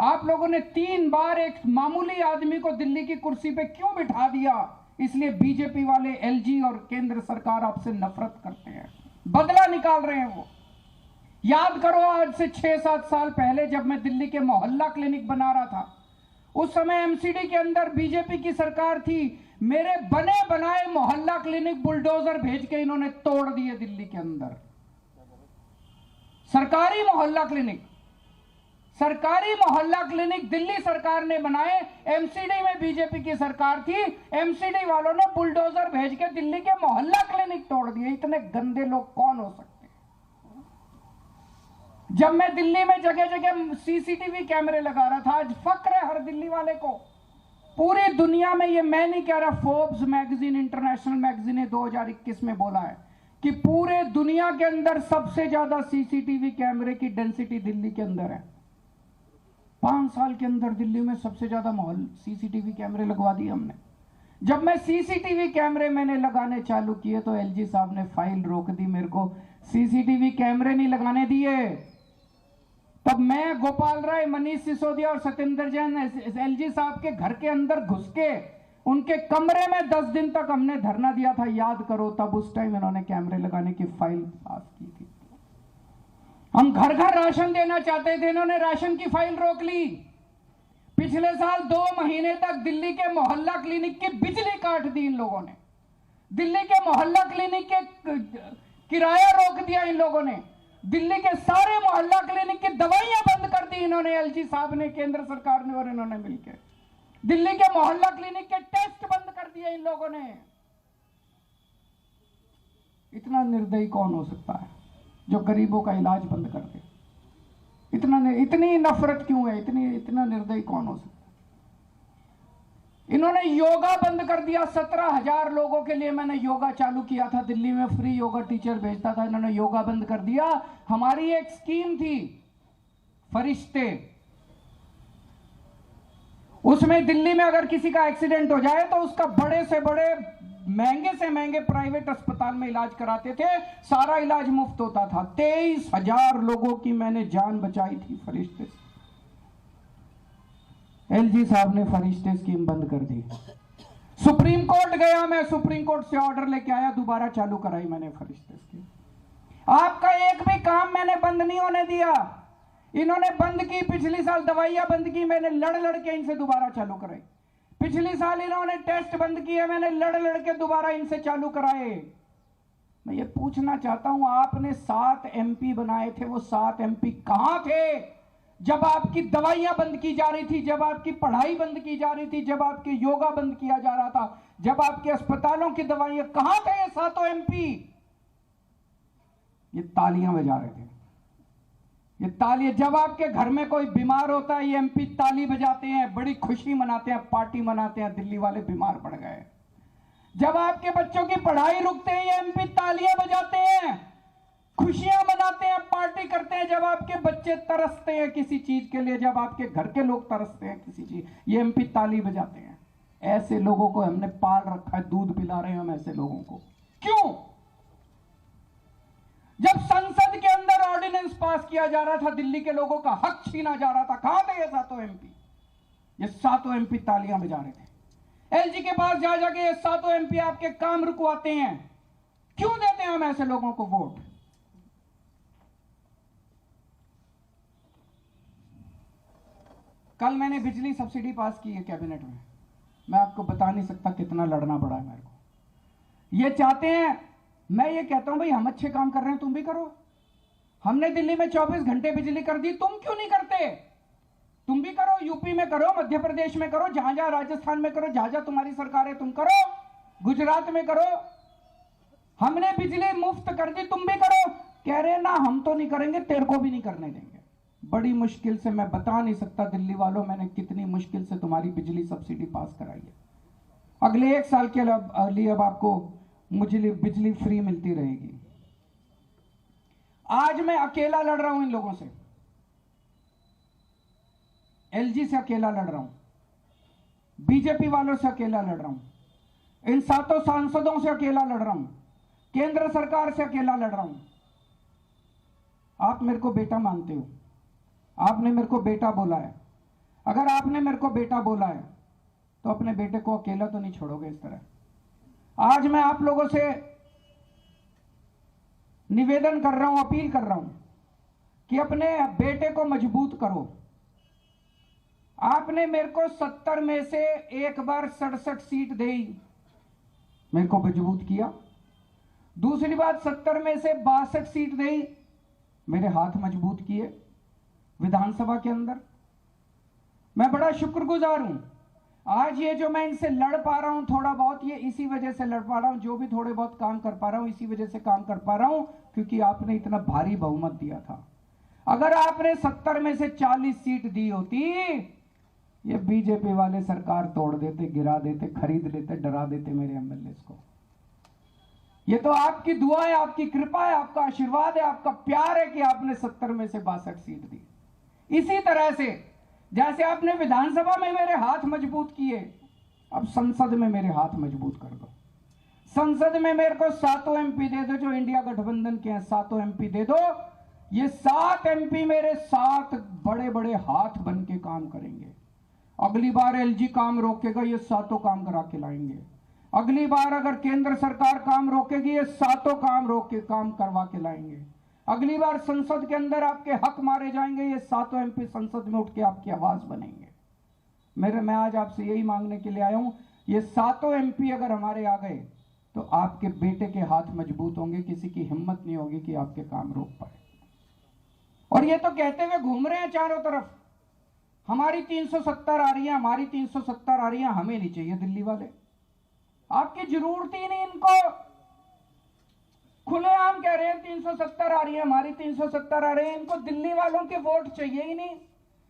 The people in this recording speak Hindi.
आप लोगों ने 3 बार एक मामूली आदमी को दिल्ली की कुर्सी पे क्यों बिठा दिया? इसलिए बीजेपी वाले, एलजी और केंद्र सरकार आपसे नफरत करते हैं, बदला निकाल रहे हैं वो। याद करो, आज से 6-7 साल पहले जब मैं दिल्ली के मोहल्ला क्लिनिक बना रहा था, उस समय एमसीडी के अंदर बीजेपी की सरकार थी। मेरे बने बनाए मोहल्ला क्लिनिक बुलडोजर भेज के इन्होंने तोड़ दिए दिल्ली के अंदर। सरकारी मोहल्ला क्लिनिक दिल्ली सरकार ने बनाए, एमसीडी में बीजेपी की सरकार थी, एमसीडी वालों ने बुलडोजर भेज के दिल्ली के मोहल्ला क्लिनिक तोड़ दिए। इतने गंदे लोग कौन हो सकते? जब मैं दिल्ली में जगह जगह सीसीटीवी कैमरे लगा रहा था, आज फक्र है हर दिल्ली वाले को। पूरी दुनिया में, ये मैं नहीं कह रहा, फोर्ब्स मैगजीन, इंटरनेशनल मैगजीन ने 2021 में बोला है कि पूरे दुनिया के अंदर सबसे ज्यादा सीसीटीवी कैमरे की डेंसिटी दिल्ली के अंदर है। 5 साल के अंदर दिल्ली में सबसे ज्यादा सीसीटीवी कैमरे लगवा दिए हमने। जब मैं सीसीटीवी कैमरे मैंने लगाने चालू किए तो एलजी साहब ने फाइल रोक दी, मेरे को सीसीटीवी कैमरे नहीं लगाने दिए। तब मैं, गोपाल राय, मनीष सिसोदिया और सत्येंद्र जैन एलजी साहब के घर के अंदर घुस के उनके कमरे में 10 दिन तक हमने धरना दिया था, याद करो। तब उस टाइम इन्होंने कैमरे लगाने की फाइल पास की थी। हम घर घर राशन देना चाहते थे, इन्होंने राशन की फाइल रोक ली। पिछले साल 2 महीने तक दिल्ली के मोहल्ला क्लिनिक की बिजली काट दी इन लोगों ने। दिल्ली के मोहल्ला क्लिनिक के किराया रोक दिया इन लोगों ने। दिल्ली के सारे मोहल्ला क्लिनिक की दवाइयां बंद कर दी इन्होंने, एलजी साहब ने, केंद्र सरकार ने और इन्होंने मिलकर। दिल्ली के मोहल्ला क्लिनिक के टेस्ट बंद कर दिए इन लोगों ने। इतना निर्दयी कौन हो सकता है जो गरीबों का इलाज बंद कर दे? इतनी नफरत क्यों है? इतना निर्दयी कौन हो सकता है? इन्होंने योगा बंद कर दिया। 17,000 लोगों के लिए मैंने योगा चालू किया था दिल्ली में, फ्री योगा टीचर भेजता था, इन्होंने योगा बंद कर दिया। हमारी एक स्कीम थी फरिश्ते, उसमें दिल्ली में अगर किसी का एक्सीडेंट हो जाए तो उसका बड़े से बड़े, महंगे से महंगे प्राइवेट अस्पताल में इलाज कराते थे, सारा इलाज मुफ्त होता था। 23,000 लोगों की मैंने जान बचाई थी फरिश्ते से। एलजी साहब ने फरिश्ते स्कीम बंद कर दी। सुप्रीम कोर्ट गया मैं, सुप्रीम कोर्ट से ऑर्डर लेके आया, दोबारा चालू कराई मैंने फरिश्ते स्कीम। आपका एक भी काम मैंने बंद नहीं होने दिया। इन्होंने बंद की, पिछली साल दवाइयां बंद की, मैंने लड़ लड़ के इनसे दोबारा चालू कराई। पिछली साल इन्होंने टेस्ट बंद किए, मैंने लड़ लड़ के दोबारा इनसे चालू कराए। मैं ये पूछना चाहता हूं, आपने 7 एमपी बनाए थे, वो 7 एमपी कहां थे जब आपकी दवाइयां बंद की जा रही थी, जब आपकी पढ़ाई बंद की जा रही थी, जब आपके योगा बंद किया जा रहा था, जब आपके अस्पतालों की दवाइयां? कहां थे ये 7 एमपी? ये तालियां बजा रहे थे, ये तालियां। जब आपके घर में कोई बीमार होता है, ये एमपी ताली बजाते हैं, बड़ी खुशी मनाते हैं, पार्टी मनाते हैं, दिल्ली वाले बीमार पड़ गए। जब आपके बच्चों की पढ़ाई रुकते हैं, ये एमपी तालियां बजाते हैं, खुशियां मनाते हैं, पार्टी करते हैं। जब आपके बच्चे तरसते हैं किसी चीज के लिए, जब आपके घर के लोग तरसते हैं किसी चीज, ये एमपी ताली बजाते हैं। ऐसे लोगों को हमने पाल रखा है, दूध पिला रहे हैं हम ऐसे लोगों को। क्यों? जब संसद के अंदर ऑर्डिनेंस पास किया जा रहा था, दिल्ली के लोगों का हक छीना जा रहा था, कहां थे ये 7 एमपी? ये 7 एमपी तालियां बजा रहे थे। एलजी के पास जा जाके ये 7 एमपी आपके काम रुकवाते हैं। क्यों देते हैं हम ऐसे लोगों को वोट? कल मैंने बिजली सब्सिडी पास की है कैबिनेट में, मैं आपको बता नहीं सकता कितना लड़ना पड़ा है मेरे को। ये चाहते हैं, मैं ये कहता हूं भाई हम अच्छे काम कर रहे हैं, तुम भी करो। हमने दिल्ली में 24 घंटे बिजली कर दी, तुम क्यों नहीं करते? तुम भी करो, यूपी में करो, मध्य प्रदेश में करो, जहां जहां, राजस्थान में करो, जहां जहां तुम्हारी सरकार है तुम करो, गुजरात में करो। हमने बिजली मुफ्त कर दी, तुम भी करो। कह रहे ना हम तो नहीं करेंगे, तेरे को भी नहीं करने देंगे। बड़ी मुश्किल से, मैं बता नहीं सकता दिल्ली वालों, मैंने कितनी मुश्किल से तुम्हारी बिजली सब्सिडी पास कराई है। अगले 1 साल के लिए अब आपको मुझे बिजली फ्री मिलती रहेगी। आज मैं अकेला लड़ रहा हूं इन लोगों से, एलजी से अकेला लड़ रहा हूं, बीजेपी वालों से अकेला लड़ रहा हूं, इन 7 सांसदों से अकेला लड़ रहा हूं, केंद्र सरकार से अकेला लड़ रहा हूं। आप मेरे को बेटा मानते हो, आपने मेरे को बेटा बोला है, अगर आपने मेरे को बेटा बोला है तो अपने बेटे को अकेला तो नहीं छोड़ोगे इस तरह। आज मैं आप लोगों से निवेदन कर रहा हूं, अपील कर रहा हूं कि अपने बेटे को मजबूत करो। आपने मेरे को 70 में से एक बार 67 सीट दी, मेरे को मजबूत किया। दूसरी बात, 70 में से 62 सीट दी, मेरे हाथ मजबूत किए विधानसभा के अंदर। मैं बड़ा शुक्रगुजार हूं। आज ये जो मैं इनसे लड़ पा रहा हूं थोड़ा बहुत, ये इसी वजह से लड़ पा रहा हूं, जो भी थोड़े बहुत काम कर पा रहा हूं इसी वजह से काम कर पा रहा हूं, क्योंकि आपने इतना भारी बहुमत दिया था। अगर आपने 70 में से 40 सीट दी होती, ये बीजेपी वाले सरकार तोड़ देते, गिरा देते, खरीद लेते, डरा देते मेरे एमएलए को। ये तो आपकी दुआ है, आपकी कृपा है, आपका आशीर्वाद है, आपका प्यार है कि आपने 70 में से 62 सीट दी। इसी तरह से जैसे आपने विधानसभा में मेरे हाथ मजबूत किए, अब संसद में मेरे हाथ मजबूत कर दो। संसद में मेरे को 7 एमपी दे दो, जो इंडिया गठबंधन के हैं 7 एमपी दे दो। ये 7 एमपी मेरे 7 बड़े बड़े हाथ बन के काम करेंगे। अगली बार एलजी काम रोकेगा, ये 7 काम करा के लाएंगे। अगली बार अगर केंद्र सरकार काम रोकेगी, ये 7 काम रोक के काम करवा के लाएंगे। अगली बार संसद के अंदर आपके हक मारे जाएंगे, ये 7 एमपी संसद में उठ के आपकी आवाज बनेंगे। मैं आज आपसे यही मांगने के लिए आया हूं, ये 7 एमपी अगर हमारे आ गए तो आपके बेटे के हाथ मजबूत होंगे, किसी की हिम्मत नहीं होगी कि आपके काम रोक पाए। और ये तो कहते हुए घूम रहे हैं चारों तरफ, हमारी 370 आ रही है, हमारी 370 आ रही है, हमें नहीं चाहिए दिल्ली वाले। आपकी जरूरत ही नहीं इनको। खुलेआम कह रहे हैं 370 आ रही है, हमारी 370 आ रही है, इनको दिल्ली वालों के वोट चाहिए ही नहीं।